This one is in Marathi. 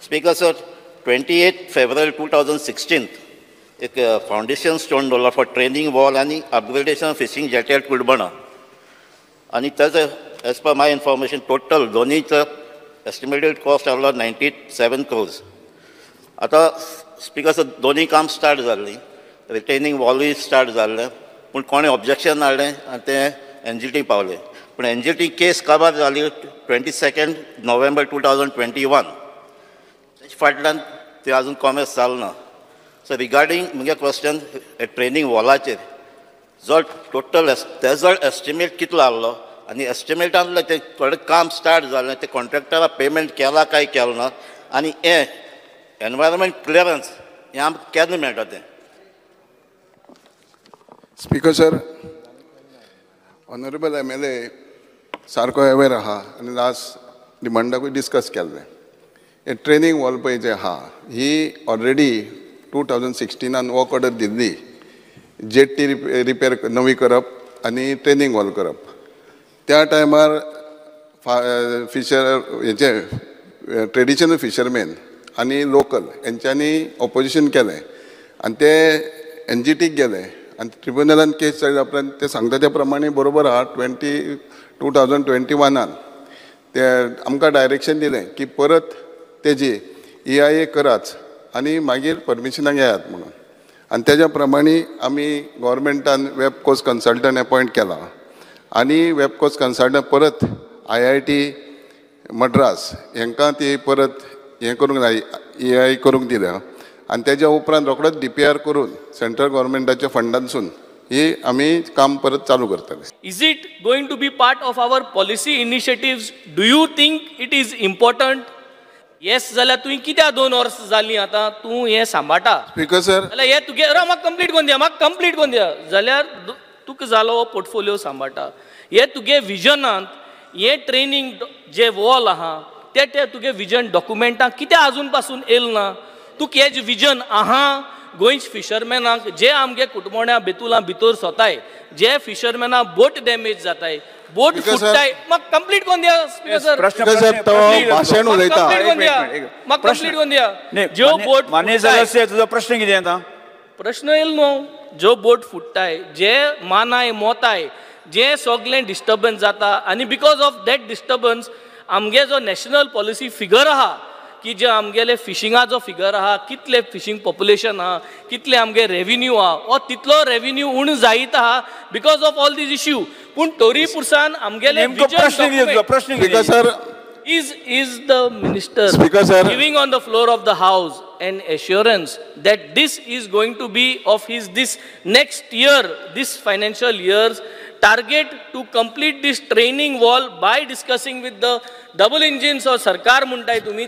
Speaker sir, 28 February 2016 एक फाउंडेशन स्टोन दवरला फॉर ट्रेनिंग वॉल आणि अपग्रेडेशन फिशिंग जेट एट कुडबणा आणि त्याचं एज पर माय इन्फॉर्मेशन टोटल दोन्हीचं एस्टिमेटेड कॉस्ट आलो 97 crores. आता स्पीकर सर दोन्ही काम स्टार्ट जाल्ली, रिटेनिंग वॉलूय स्टार्ट जाल्लें, पूण कोणें ऑब्जेक्शन हाडलें आनी तें NGT पावलें. पूण NGT केस काबार जाली 22 November 2021. फाटल्यान ते अजून कॉमेर्स जालो ना. सो रिगार्डींग म्हगे क्वेश्चन ट्रेनिंग वॉलाचेर जो टोटल तेजो एस्टिमेट कितलो आहलो आनी एस्टिमेटांतलें तें थोडें काम स्टार्ट जालें तें कॉन्ट्रॅक्टराक पेमेंट केला काय केलो ना आनी हें एनवायरमेंट क्लियरन्स हें आमकां केन्ना मेळटा तें. स्पीकर सर, ऑनरेबल MLA सारको अवेर आहा आनी लास्ट डिमांडाकूय डिस्कस केल्लें. हे ट्रेनिंग वॉल पळय जे आहा ही ऑलरेडी 2016 वर्क ऑर्डर दिल्ली, जेट्टी रिपेर नवी करप आनी ट्रेनिंग वॉल करप. त्या टायमार फिशर हेचे ट्रेडिशनल फिशरमॅन आनी लोकल हेंच्यांनी ऑपोजिशन केलें आनी ते NGTक गेले आनी ट्रिब्युनलान केस जाल्या उपरांत ते सांगता त्या प्रमाणे बरोबर आहा. 2021 ते आमकां डायरेक्शन दिलें की परत तेजी EIA कराच आनी मागीर परमिशनाक येयात म्हणून. आनी तेज्या प्रमाणे आमी गव्हर्मेंटान वेब कोर्स कन्सल्टंट अपॉयंट केला आनी वेब कोर्स कन्सल्टंट परत IIT मद्रास हांकां ती परत हें करूंक जाय, EIA करूंक दिल्या आनी तेज्या उपरांत रोखडोच DPR करून सेंट्रल गव्हर्मेंटाच्या फंडांसून ही आमी काम परत चालू करतले. Is it going to be part of our policy initiatives? Do you think it is important? Yes जाल्यार तुवें कित्याक 2 वर्सां जालीं आतां तूं हें सांबाळटा? स्पीकर सर, जाल्यार हें तुगे म्हाका कंप्लीट कोन्न दिया, जाल्यार तुका जालो हो पोर्टफोलियो सांबाळटा. हे तुगे विजनांत हे ट्रेनिंग जे वॉल आहा ते तुगे विजन डॉक्युमेंटां कित्याक आजून पासून येयलें ना? तुका हें विजन आहा गोंयच्या फिशरमॅनाक जे आमगे कुटमोण्या बेतुलां भितर सोताय, जे फिशरमॅनाक बोट डॅमेज जाताय, बोट फुटताय, म्हाका कंप्लीट कोन्न दिया. स्पीकर सर, भाशण उलयता म्हाका कंप्लीट कोन्न दिया. ज्यो बोट मान्य जाल्यार तुजो प्रश्न कितें आतां? प्रश्न येयलो न्हू, ज्यो बोट फुटताय, जे मानाय मोताय, जे सगळें डिस्टर्बन्स जाता आनी बिकॉज ऑफ दॅट डिस्टर्बन्स आमगे जो नॅशनल पॉलिसी फिगर आहा की जे आमगेले फिशिंगाचो फिगर आहा, कितले फिशींग पॉप्युलेशन आहा, कितले आमगे रेव्हेन्यू आहा, हो तितलो रेव्हेन्यू उण जायत आहा because of all these issue. पूण तोरी पुरसान आमगेले speaker sir, is the minister Speaker, sir, giving on the floor of the house an assurance that this is going to be of his this next year, this financial year's target to complete this training wall by discussing with the double engines or sarkar muntai तुम्ही